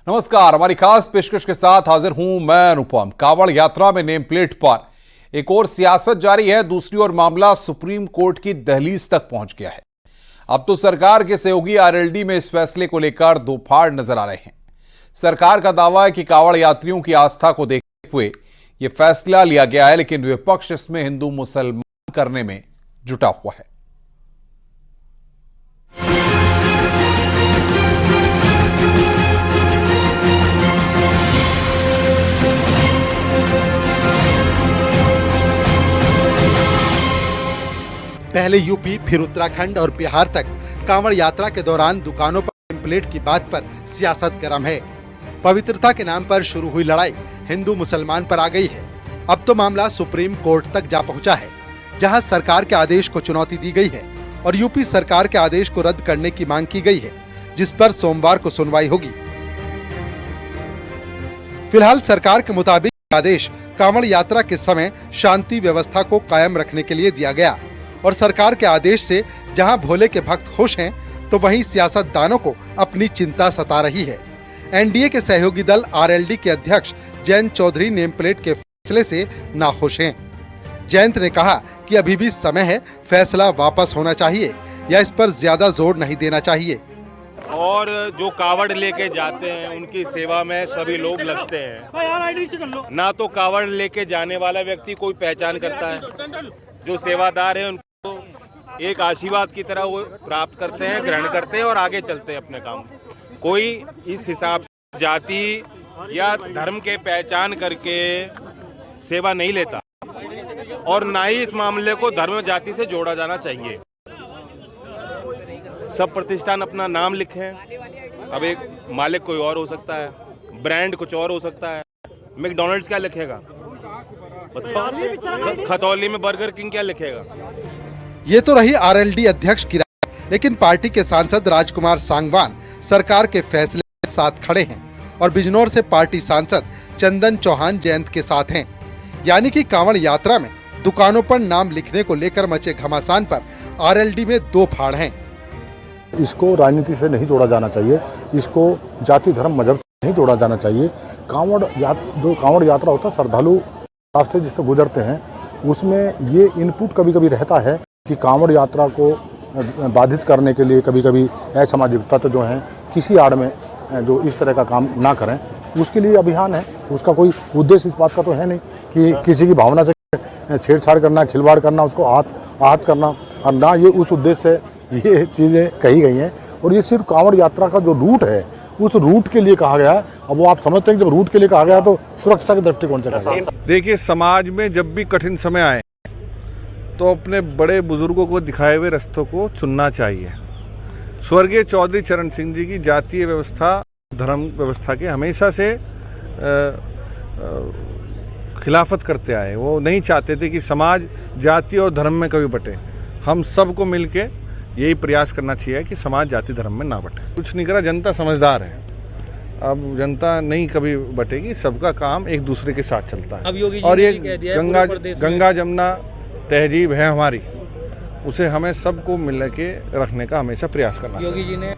नमस्कार, हमारी खास पेशकश के साथ हाजिर हूं मैं अनुपम। कांवड़ यात्रा में नेम प्लेट पर एक और सियासत जारी है, दूसरी ओर मामला सुप्रीम कोर्ट की दहलीज तक पहुंच गया है। अब तो सरकार के सहयोगी आरएलडी में इस फैसले को लेकर दो फाड़ नजर आ रहे हैं। सरकार का दावा है कि कांवड़ यात्रियों की आस्था को देखते हुए यह फैसला लिया गया है, लेकिन विपक्ष इसमें हिंदू मुसलमान करने में जुटा हुआ है। पहले यूपी, फिर उत्तराखंड और बिहार तक कांवड़ यात्रा के दौरान दुकानों पर नेम प्लेट की बात पर सियासत गर्म है। पवित्रता के नाम पर शुरू हुई लड़ाई हिंदू मुसलमान पर आ गई है। अब तो मामला सुप्रीम कोर्ट तक जा पहुंचा है, जहां सरकार के आदेश को चुनौती दी गई है और यूपी सरकार के आदेश को रद्द करने की मांग की गई है, जिस पर सोमवार को सुनवाई होगी। फिलहाल सरकार के मुताबिक आदेश कांवड़ यात्रा के समय शांति व्यवस्था को कायम रखने के लिए दिया गया और सरकार के आदेश से जहां भोले के भक्त खुश हैं, तो वहीं सियासतदानों को अपनी चिंता सता रही है। एनडीए के सहयोगी दल आरएलडी के अध्यक्ष जयंत चौधरी नेम प्लेट के फैसले से नाखुश हैं। जयंत ने कहा कि अभी भी समय है, फैसला वापस होना चाहिए या इस पर ज्यादा जोर नहीं देना चाहिए। और जो कावड़ लेके जाते हैं उनकी सेवा में सभी लोग लगते हैं। ना तो कावड़ लेके जाने वाला व्यक्ति कोई पहचान करता है, जो सेवादार है उनको एक आशीर्वाद की तरह वो प्राप्त करते हैं, ग्रहण करते हैं और आगे चलते हैं अपने काम। कोई इस हिसाब से जाति या धर्म के पहचान करके सेवा नहीं लेता और ना ही इस मामले को धर्म जाति से जोड़ा जाना चाहिए। सब प्रतिष्ठान अपना नाम लिखें। अब एक मालिक कोई और हो सकता है, ब्रांड कुछ और हो सकता है। मैकडॉनल्ड्स क्या लिखेगा, खतौली में बर्गर किंग क्या लिखेगा? ये तो रही आरएलडी अध्यक्ष की राय, लेकिन पार्टी के सांसद राजकुमार सांगवान सरकार के फैसले के साथ खड़े हैं और बिजनौर से पार्टी सांसद चंदन चौहान जयंत के साथ हैं। यानी कि कांवड़ यात्रा में दुकानों पर नाम लिखने को लेकर मचे घमासान पर आरएलडी में दो फाड़ हैं। इसको राजनीति से नहीं जोड़ा जाना चाहिए, इसको जाति धर्म मजहब से नहीं जोड़ा जाना चाहिए। जो कांवड़ यात्रा होता है, श्रद्धालु रास्ते जिससे गुजरते हैं, उसमें ये इनपुट कभी कभी रहता है कि कांवड़ यात्रा को बाधित करने के लिए कभी कभी असामाजिक तत्व जो हैं किसी आड़ में जो इस तरह का काम ना करें, उसके लिए अभियान है। उसका कोई उद्देश्य इस बात का तो है नहीं कि किसी की भावना से छेड़छाड़ करना, खिलवाड़ करना, उसको आहत करना, और ना ये उस उद्देश्य से ये चीज़ें कही गई हैं। और ये सिर्फ कांवड़ यात्रा का जो रूट है, उस रूट के लिए कहा गया है। अब वो आप समझते हैं कि जब रूट के लिए कहा गया तो सुरक्षा के दृष्टिकोण से कहा गया। देखिए, समाज में जब भी कठिन समय आए तो अपने बड़े बुजुर्गों को दिखाए हुए रास्तों को चुनना चाहिए। स्वर्गीय चौधरी चरण सिंह जी की जातीय व्यवस्था धर्म व्यवस्था के हमेशा से खिलाफत करते आए। वो नहीं चाहते थे कि समाज जाति और धर्म में कभी बटे। हम सबको मिलके यही प्रयास करना चाहिए कि समाज जाति धर्म में ना बटे। कुछ नहीं करा, जनता समझदार है। अब जनता नहीं कभी बटेगी, सबका काम एक दूसरे के साथ चलता है। अब योगी जी और ये गंगा जमुना तहजीब है हमारी, उसे हमें सबको मिल के रखने का हमेशा प्रयास करना चाहिए। योगी जी ने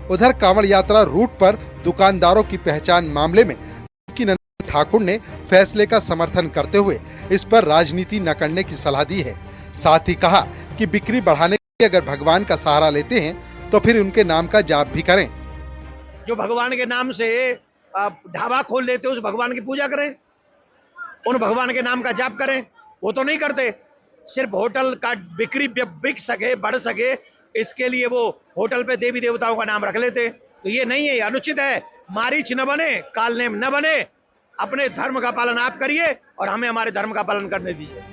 उधर कांवड़ यात्रा रूट पर दुकानदारों की पहचान मामले में नंदन ठाकुर ने फैसले का समर्थन करते हुए इस पर राजनीति न करने की सलाह दी है। साथ ही कहा कि बिक्री बढ़ाने के लिए अगर भगवान का सहारा लेते हैं तो फिर उनके नाम का जाप भी करें। जो भगवान के नाम से ढाबा खोल लेते उस भगवान की पूजा करें, उन भगवान के नाम का जाप करें। वो तो नहीं करते। सिर्फ होटल का बिक्री बिक सके, बढ़ सके, इसके लिए वो होटल पे देवी देवताओं का नाम रख लेते। तो ये नहीं है, अनुचित है। मारीच न बने, कालनेम न बने। अपने धर्म का पालन आप करिए और हमें हमारे धर्म का पालन करने दीजिए।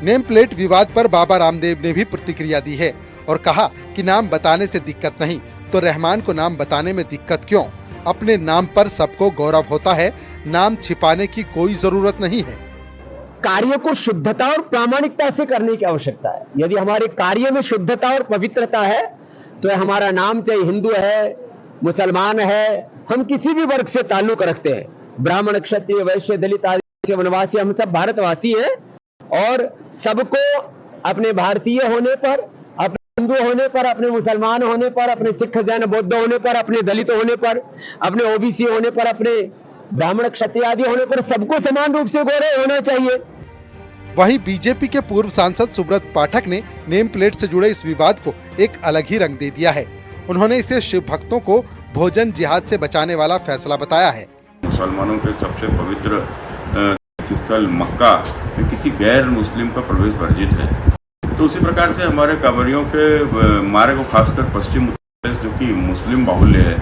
नेम प्लेट विवाद पर बाबा रामदेव ने भी प्रतिक्रिया दी है और कहा कि नाम बताने से दिक्कत नहीं तो रहमान को नाम बताने में दिक्कत क्यों? अपने नाम पर सबको गौरव होता है, नाम छिपाने की कोई जरूरत नहीं है। कार्य को शुद्धता और प्रामाणिकता से करने की आवश्यकता है। यदि हमारे कार्य में शुद्धता और पवित्रता है तो हमारा नाम चाहे हिंदू है, मुसलमान है, हम किसी भी वर्ग से ताल्लुक रखते हैं, ब्राह्मण, क्षत्रिय, वैश्य, दलित, आदिवासी, वनवासी, हम सब भारतवासी हैं और सबको अपने भारतीय होने पर, अपने हिंदू होने पर, अपने मुसलमान होने पर, अपने सिख जैन बौद्ध होने पर, अपने दलित होने पर, अपने ओबीसी होने पर, अपने ब्राह्मण क्षत्रिय आदि होने पर सबको समान रूप से गौरव होना चाहिए। वहीं बीजेपी के पूर्व सांसद सुब्रत पाठक ने नेम प्लेट से जुड़े इस विवाद को एक अलग ही रंग दे दिया है। उन्होंने इसे शिव भक्तों को भोजन जिहाद से बचाने वाला फैसला बताया है। मुसलमानों के सबसे पवित्र स्थल मक्का में किसी गैर मुस्लिम का प्रवेश वर्जित है, तो उसी प्रकार से हमारे कांवड़ियों के मार्ग, खासकर पश्चिम उत्तर प्रदेश जो कि मुस्लिम बाहुल्य है,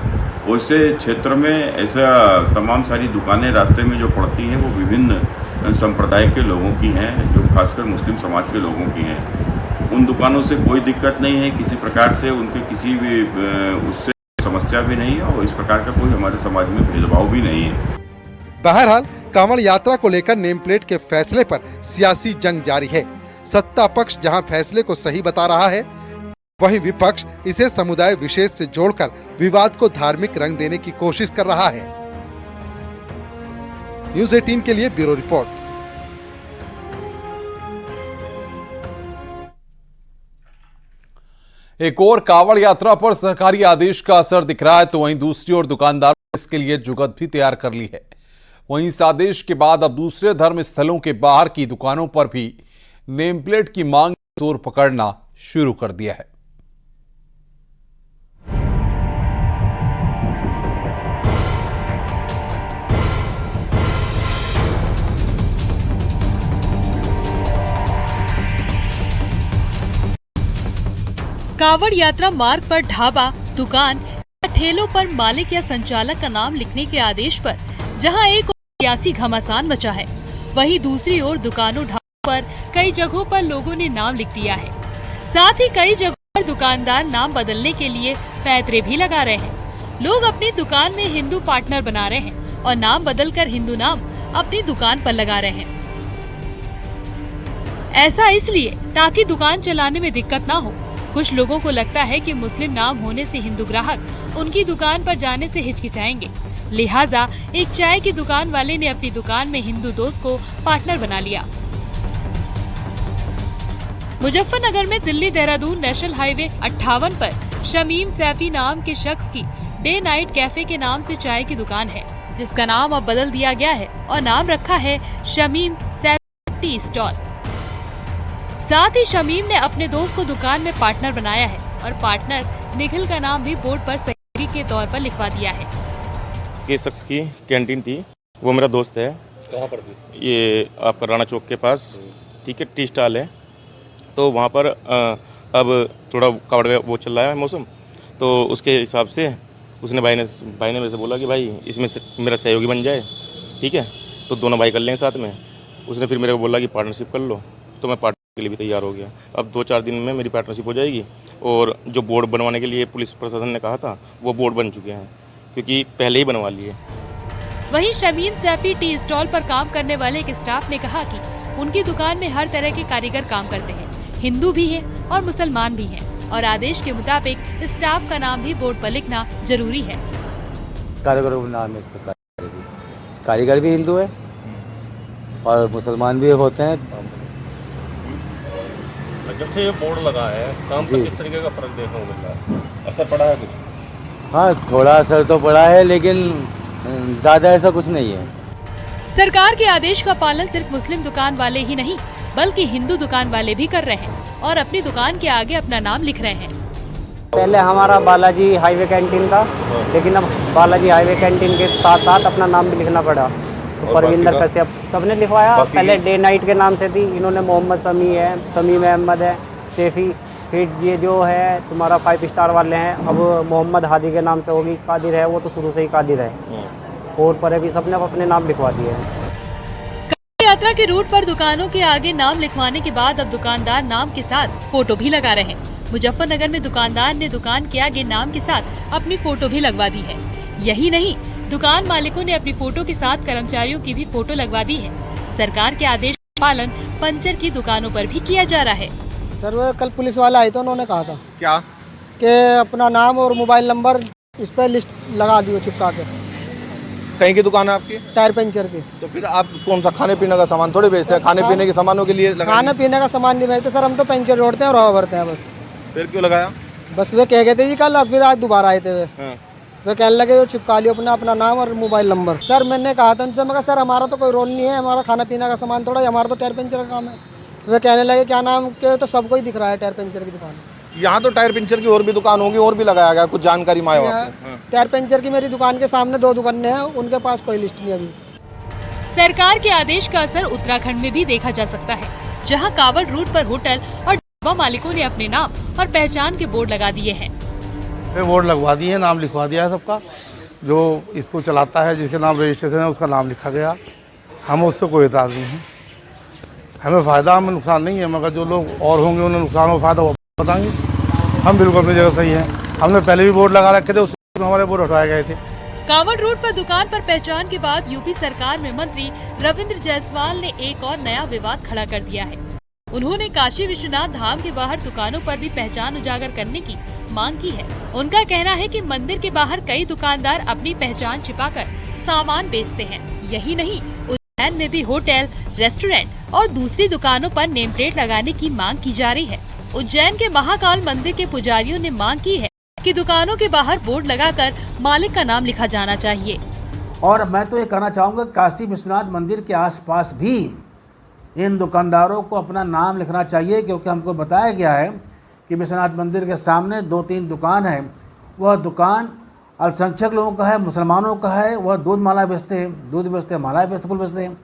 वैसे क्षेत्र में ऐसा तमाम सारी दुकानें रास्ते में जो पड़ती हैं वो विभिन्न संप्रदाय के लोगों की हैं, जो खासकर मुस्लिम समाज के लोगों की हैं। उन दुकानों से कोई दिक्कत नहीं है, किसी प्रकार से उनके किसी भी उससे समस्या भी नहीं है और इस प्रकार का कोई हमारे समाज में भेदभाव भी नहीं है। बहरहाल कांवड़ यात्रा को लेकर नेम प्लेट के फैसले पर सियासी जंग जारी है। सत्ता पक्ष जहां फैसले को सही बता रहा है, वहीं विपक्ष इसे समुदाय विशेष से जोड़कर विवाद को धार्मिक रंग देने की कोशिश कर रहा है। न्यूज़ 18 के लिए ब्यूरो रिपोर्ट। एक और कांवड़ यात्रा पर सरकारी आदेश का असर दिख रहा है, तो वहीं दूसरी ओर दुकानदारों ने इसके लिए जुगत भी तैयार कर ली है। वहीं इस आदेश के बाद अब दूसरे धर्म स्थलों के बाहर की दुकानों पर भी नेम प्लेट की मांग जोर पकड़ना शुरू कर दिया है। कांवड़ यात्रा मार्ग पर ढाबा, दुकान या ठेलों पर मालिक या संचालक का नाम लिखने के आदेश पर जहां एक और सियासी घमासान मचा है, वहीं दूसरी ओर दुकानों, ढाबों पर कई जगहों पर लोगों ने नाम लिख दिया है। साथ ही कई जगहों पर दुकानदार नाम बदलने के लिए पैतरे भी लगा रहे हैं। लोग अपनी दुकान में हिंदू पार्टनर बना रहे हैं और नाम बदलकर हिंदू नाम अपनी दुकान पर लगा रहे हैं। ऐसा इसलिए ताकि दुकान चलाने में दिक्कत ना हो। कुछ लोगों को लगता है कि मुस्लिम नाम होने से हिंदू ग्राहक उनकी दुकान पर जाने से हिचकिचाएंगे, लिहाजा एक चाय की दुकान वाले ने अपनी दुकान में हिंदू दोस्त को पार्टनर बना लिया। मुजफ्फरनगर में दिल्ली देहरादून नेशनल हाईवे 58 पर शमीम सैफी नाम के शख्स की डे नाइट कैफे के नाम से चाय की दुकान है, जिसका नाम अब बदल दिया गया है और नाम रखा है शमीम सैफी टी स्टॉल। साथ ही शमीम ने अपने दोस्त को दुकान में पार्टनर बनाया है और पार्टनर निखिल का नाम भी बोर्ड पर सहयोगी के तौर पर लिखवा दिया है। ये शख्स की कैंटीन थी, वो मेरा दोस्त है। कहाँ पर थी? ये आपका राणा चौक के पास, ठीक है, टी स्टॉल है। तो वहाँ पर अब थोड़ा कावड़ का वो चल रहा है मौसम, तो उसके हिसाब से उसने भाई ने मेरे से बोला कि भाई इसमें से मेरा सहयोगी बन जाए, ठीक है, तो दोनों भाई कर लेंगे साथ में। उसने फिर मेरे को बोला कि पार्टनरशिप कर लो, तो मैं पार्टनर के लिए भी तैयार हो गया। अब 2-4 दिन में मेरी पार्टनरशिप हो जाएगी और जो बोर्ड बनवाने के लिए पुलिस प्रशासन ने कहा था वो बोर्ड बन चुके हैं, क्योंकि पहले ही बनवा लिए। वहीं शमीम सैफी टी स्टॉल पर काम करने वाले एक स्टाफ ने कहा कि उनकी दुकान में हर तरह के कारीगर काम करते हैं, हिंदू भी है और मुसलमान भी हैं, और आदेश के मुताबिक स्टाफ का नाम भी बोर्ड पर लिखना जरूरी है। कारीगरों का नाम है इसका, कारीगर भी हिंदू है और मुसलमान भी होते हैं। जब से ये बोर्ड लगा है, काम पर किस तरीके का फर्क देखने को मिल रहा है? असर पड़ा है कुछ? हाँ, थोड़ा असर तो पड़ा है, लेकिन ज़्यादा ऐसा कुछ नहीं है। सरकार के आदेश का पालन सिर्फ मुस्लिम दुकान वाले ही नहीं, बल्कि हिंदू दुकान वाले भी कर रहे हैं और अपनी दुकान के आगे अपना नाम लिख रहे हैं। पहले हमारा बालाजी हाईवे कैंटीन था, लेकिन अब बालाजी हाईवे कैंटीन के साथ साथ अपना नाम भी लिखना पड़ा। तो परविंदर कश्यप सबने लिखवाया। पहले डे नाइट के नाम से थी, इन्होंने मोहम्मद समी है, समीम अहमद है, सैफी, फिर ये जो है तुम्हारा 5 स्टार वाले हैं, अब मोहम्मद हादी के नाम से होगी। कादिर है, वो तो शुरू से ही कादिर है। और पर अभी सबने अपने नाम लिखवा दिए हैं। यात्रा के रूट पर दुकानों के आगे नाम लिखवाने के बाद अब दुकानदार नाम के साथ फोटो भी लगा रहे हैं। मुजफ्फरनगर में दुकानदार ने दुकान के आगे नाम के साथ अपनी फोटो भी लगवा दी है। यही नहीं, दुकान मालिकों ने अपनी फोटो के साथ कर्मचारियों की भी फोटो लगवा दी है। सरकार के आदेश का पालन पंचर की दुकानों पर भी किया जा रहा है। सर वो कल पुलिस वाला आए तो उन्होंने कहा था क्या कि अपना नाम और मोबाइल नंबर इस पर लिस्ट लगा दियो चिपका के। कहीं की दुकान है आपकी? टायर पंचर की। तो फिर आप कौन सा खाने पीने का सामान थोड़े बेचते हैं? खाने पीने के सामानों के लिए खाने पीने का सामान नहीं बेचते सर, हम तो पंचर जोड़ते हैं और हवा भरते हैं बस। फिर क्यों लगाया? बस वे कह गए थे जी कल, और फिर आज दोबारा आए थे वे कहने लगे वो चिपका लियो अपना नाम और मोबाइल नंबर। सर मैंने कहा था उनसे, मैं कहा सर हमारा तो कोई रोल नहीं है, हमारा खाना पीना का सामान थोड़ा, हमारा तो टायर पंचर का काम है। वे कहने लगे क्या नाम के, तो सबको ही दिख रहा है टायर पंचर की दुकान। यहाँ तो टायर पंचर की और भी दुकान होगी, और भी लगाया गया, कुछ जानकारी मांगे आपने? टायर पंचर की मेरी दुकान के सामने 2 दुकानें हैं, उनके पास कोई लिस्ट नहीं अभी। सरकार के आदेश का असर उत्तराखंड में भी देखा जा सकता है, जहां कावड़ रूट पर होटल और ढाबा मालिकों ने अपने नाम और पहचान के बोर्ड लगा दिए हैं। बोर्ड लगवा दिए, नाम लिखवा दिया है सबका, जो इसको चलाता है, जिसके नाम रजिस्ट्रेशन है उसका नाम लिखा गया। हमें उससे कोई एतराज़ नहीं है, हमें फ़ायदा, हमें नुकसान नहीं है, मगर जो लोग और होंगे उन्हें नुकसान और फ़ायदा वो बताएंगे। हम बिल्कुल अपनी जगह सही हैं, हमने पहले भी बोर्ड लगा रखे थे, उसमें हमारे बोर्ड हटाए गए थे। कावड़ रोड पर दुकान पर पहचान के बाद यूपी सरकार में मंत्री रविंद्र जायसवाल ने एक और नया विवाद खड़ा कर दिया है। उन्होंने काशी विश्वनाथ धाम के बाहर दुकानों पर भी पहचान उजागर करने की मांग की है। उनका कहना है कि मंदिर के बाहर कई दुकानदार अपनी पहचान छिपाकर सामान बेचते हैं। यही नहीं, उज्जैन में भी होटल, रेस्टोरेंट और दूसरी दुकानों पर नेम प्लेट लगाने की मांग की जा रही है। उज्जैन के महाकाल मंदिर के पुजारियों ने मांग की है कि दुकानों के बाहर बोर्ड लगाकर मालिक का नाम लिखा जाना चाहिए। और मैं तो ये कहना चाहूँगा, काशी विश्वनाथ मंदिर के आसपास भी इन दुकानदारों को अपना नाम लिखना चाहिए, क्योंकि हमको बताया गया है कि विश्वनाथ मंदिर के सामने 2-3 दुकान है, वह दुकान अल्पसंख्यक लोगों का है, मुसलमानों का है। वह दूध माला बेचते हैं, दूध बेचते हैं, माला बेचते, फूल बेचते हैं।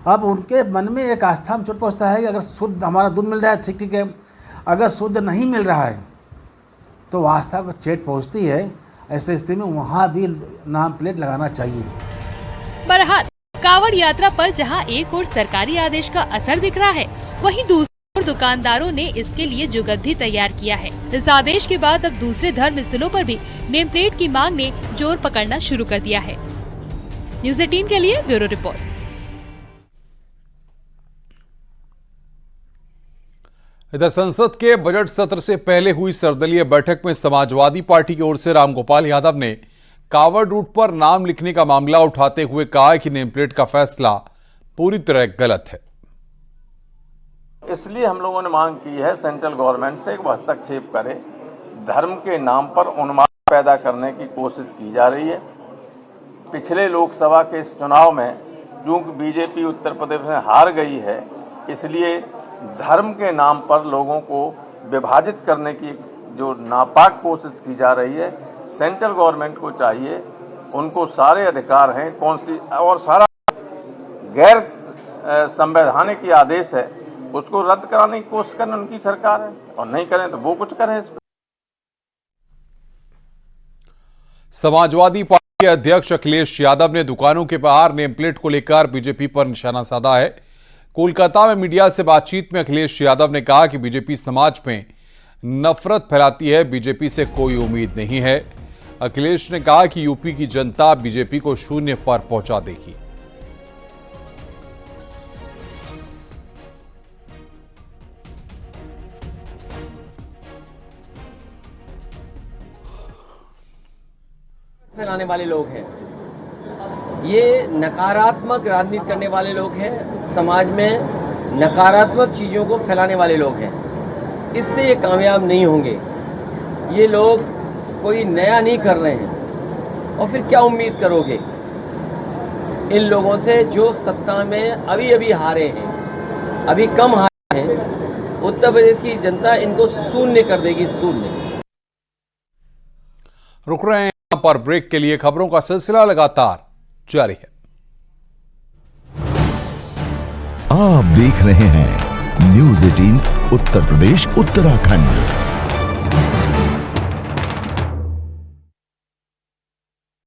अब उनके मन में एक आस्था में चोट पहुँचता है कि अगर शुद्ध हमारा दूध मिल रहा है ठीक है, अगर शुद्ध नहीं मिल रहा है तो आस्था पर चोट पहुँचती है। ऐसे स्थिति में वहाँ भी नाम प्लेट लगाना चाहिए। बहरहाल कावड़ यात्रा पर जहां एक ओर सरकारी आदेश का असर दिख रहा है, वहीं दूसरी ओर दुकानदारों ने इसके लिए जुगत भी तैयार किया है। इस आदेश के बाद अब दूसरे धर्म स्थलों पर भी नेम प्लेट की मांग ने जोर पकड़ना शुरू कर दिया है। न्यूज़ 18 के लिए ब्यूरो रिपोर्ट। इधर संसद के बजट सत्र से पहले हुई सर्वदलीय बैठक में समाजवादी पार्टी की ओर से रामगोपाल यादव ने कावड़ रूट पर नाम लिखने का मामला उठाते हुए कहा कि नेम प्लेट का फैसला पूरी तरह गलत है। इसलिए हम लोगों ने मांग की है सेंट्रल गवर्नमेंट से एक हस्तक्षेप करे। धर्म के नाम पर उन्माद पैदा करने की कोशिश की जा रही है। पिछले लोकसभा के इस चुनाव में चूंकि बीजेपी उत्तर प्रदेश में हार गई है, इसलिए धर्म के नाम पर लोगों को विभाजित करने की जो नापाक कोशिश की जा रही है, सेंट्रल गवर्नमेंट को चाहिए, उनको सारे अधिकार हैं, और सारा गैर संवैधानिक आदेश है उसको रद्द कराने की कोशिश करना उनकी सरकार है, और नहीं करें तो वो कुछ करें। इस पर समाजवादी पार्टी के अध्यक्ष अखिलेश यादव ने दुकानों के बाहर नेम प्लेट को लेकर बीजेपी पर निशाना साधा है। कोलकाता में मीडिया से बातचीत में अखिलेश यादव ने कहा कि बीजेपी समाज में नफरत फैलाती है, बीजेपी से कोई उम्मीद नहीं है। अखिलेश ने कहा कि यूपी की जनता बीजेपी को शून्य पर पहुंचा देगी। फैलाने वाले लोग हैं, ये नकारात्मक राजनीति करने वाले लोग हैं, समाज में नकारात्मक चीज़ों को फैलाने वाले लोग हैं। इससे ये कामयाब नहीं होंगे। ये लोग कोई नया नहीं कर रहे हैं, और फिर क्या उम्मीद करोगे इन लोगों से जो सत्ता में अभी अभी हारे हैं, अभी कम हारे हैं। उत्तर प्रदेश की जनता इनको शून्य कर देगी, शून्य। रुक रहे हैं यहां पर ब्रेक के लिए। खबरों का सिलसिला लगातार जारी है। आप देख रहे हैं न्यूज़ 18 उत्तर प्रदेश उत्तराखंड।